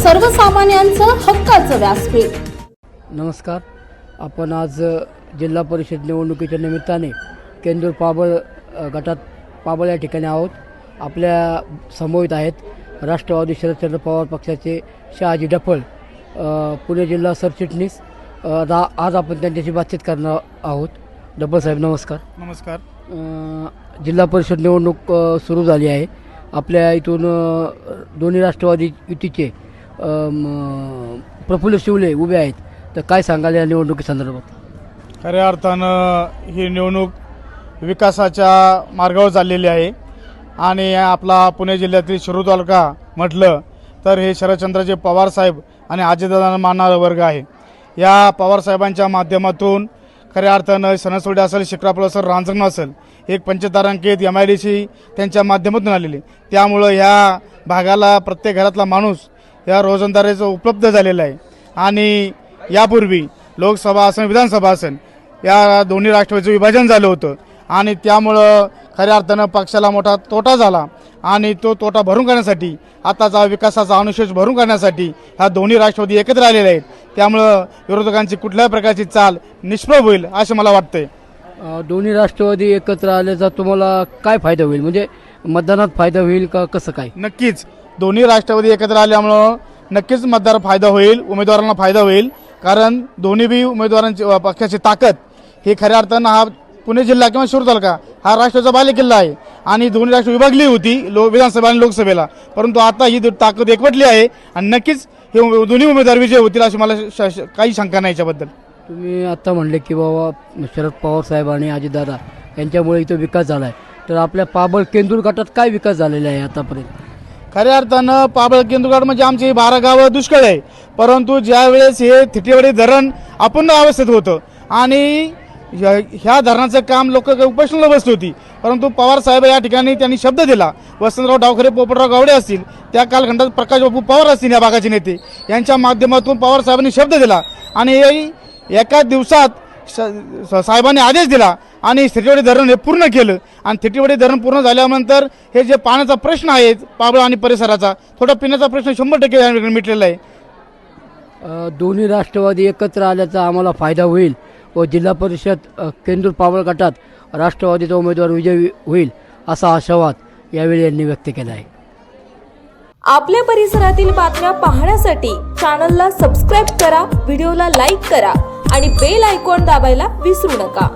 सर्वसामान्यांचं हक्काचं व्यासपीठ। नमस्कार, आपण आज जिल्हा परिषद निवडणुकीच्या निमित्ताने केंदूर पाबळ गटात पाबळ या ठिकाणी आहोत। आपल्या समवेत आहेत राष्ट्रवादी शरदचंद्र पवार पक्षाचे शहाजी डफळ, पुणे जिल्हा सरचिटणीस। आज आपण त्यांच्याशी बातचीत करणार आहोत। डफळ साहेब नमस्कार। नमस्कार। जिल्हा परिषद निवडणूक सुरू झाली आहे। आपल्या इथून दोन्ही राष्ट्रवादी युतीचे प्रफुल्ल शिवले उभे आहेत, तर काय सांगाल या निवडणुकीसंदर्भात? खऱ्या अर्थानं ही निवडणूक विकासाच्या मार्गावर चाललेली आहे आणि आपला पुणे जिल्ह्यातील शिरूर तालुका म्हटलं तर हे शरदचंद्रजी पवार साहेब आणि अजितदादांना मानणारा वर्ग आहे। या पवार साहेबांच्या माध्यमातून खऱ्या अर्थानं सणसोडे असेल, शिक्रापूर असेल, रांजण असेल, एक पंचतारांकित MIDC त्यांच्या माध्यमातून आलेली। त्यामुळं ह्या भागाला प्रत्येक घरातला माणूस या रोजंदारीचं उपलब्ध झालेलं आहे। आणि यापूर्वी लोकसभा असेल, विधानसभा असेल, या दोन्ही राष्ट्रवादीचं विभाजन झालं होतं आणि त्यामुळं खऱ्या अर्थानं पक्षाला मोठा तोटा झाला आणि तो तोटा भरून काढण्यासाठी, आताचा विकासाचा अनुशेष भरून काढण्यासाठी ह्या दोन्ही राष्ट्रवादी एकत्र आलेले आहेत। त्यामुळं विरोधकांची कुठल्याही प्रकारची चाल निष्प्रभ होईल असं मला वाटतंय। दोन्ही राष्ट्रवादी एकत्र आल्याचा तुम्हाला काय फायदा होईल? म्हणजे मतदानात फायदा होईल का, कसं काय? नक्कीच दोन्ही राष्ट्रवादी एकत्र आल्यामुळं नक्कीच मतदार फायदा होईल, उमेदवारांना फायदा होईल। कारण दोन्ही बी उमेदवारांची पक्षाची ताकद ही खऱ्या अर्थानं हा पुणे जिल्हा किंवा शिरूर तालुका हा राष्ट्राचा बालेकिल्ला आहे आणि दोन्ही राष्ट्र विभागली होती विधानसभा आणि लोकसभेला, परंतु आता ही ताकद एकवटली आहे आणि नक्कीच हे दोन्ही उमेदवार विजय होतील अशी मला काही शंका नाही याच्याबद्दल। तुम्ही आता म्हणले की बाबा शरद पवार साहेब आणि अजितदादा यांच्यामुळे इथं विकास झाला आहे, तर आपल्या पाबळ केंदूर गटात काय विकास झालेला आहे आतापर्यंत? खऱ्या अर्थानं पाबळ केंदूरगड म्हणजे आमची 12 गावं दुष्काळ आहे, परंतु ज्यावेळेस हे थिटेवाडी धरण अपूर्ण अवस्थेत होतं आणि ह्या धरणाचं काम लोक उपोषणाला बसली होती, परंतु पवार साहेब या ठिकाणी त्यांनी शब्द दिला। वसंतराव डावखरे, पोपटराव गावडे असतील, त्या कालखंडात प्रकाश बापू पवार असतील, या भागाचे नेते, यांच्या माध्यमातून पवार साहेबांनी शब्द दिला आणि एका दिवसात साहेबांनी आदेश दिला आणि थिटेवाडी धरण हे पूर्ण केलं आणि थिटेवाडी धरण पूर्ण झाल्यानंतर हे जे पाण्याचा प्रश्न आहे पाबळ आणि परिसराचा, थोडा पिण्याचा प्रश्न 100% मिटलेला आहे। दोन्ही राष्ट्रवादी एकत्र आल्याचा आम्हाला फायदा होईल व जिल्हा परिषद केंदूर पाबळ गटात राष्ट्रवादीचा उमेदवार विजयी होईल असा आशावाद यावेळी यांनी व्यक्त केला आहे। आपल्या परिसरातील बातम्या पाहण्यासाठी चॅनलला सबस्क्राईब करा, व्हिडिओला लाईक करा आणि बेल आयकॉन दाबायला विसरू नका।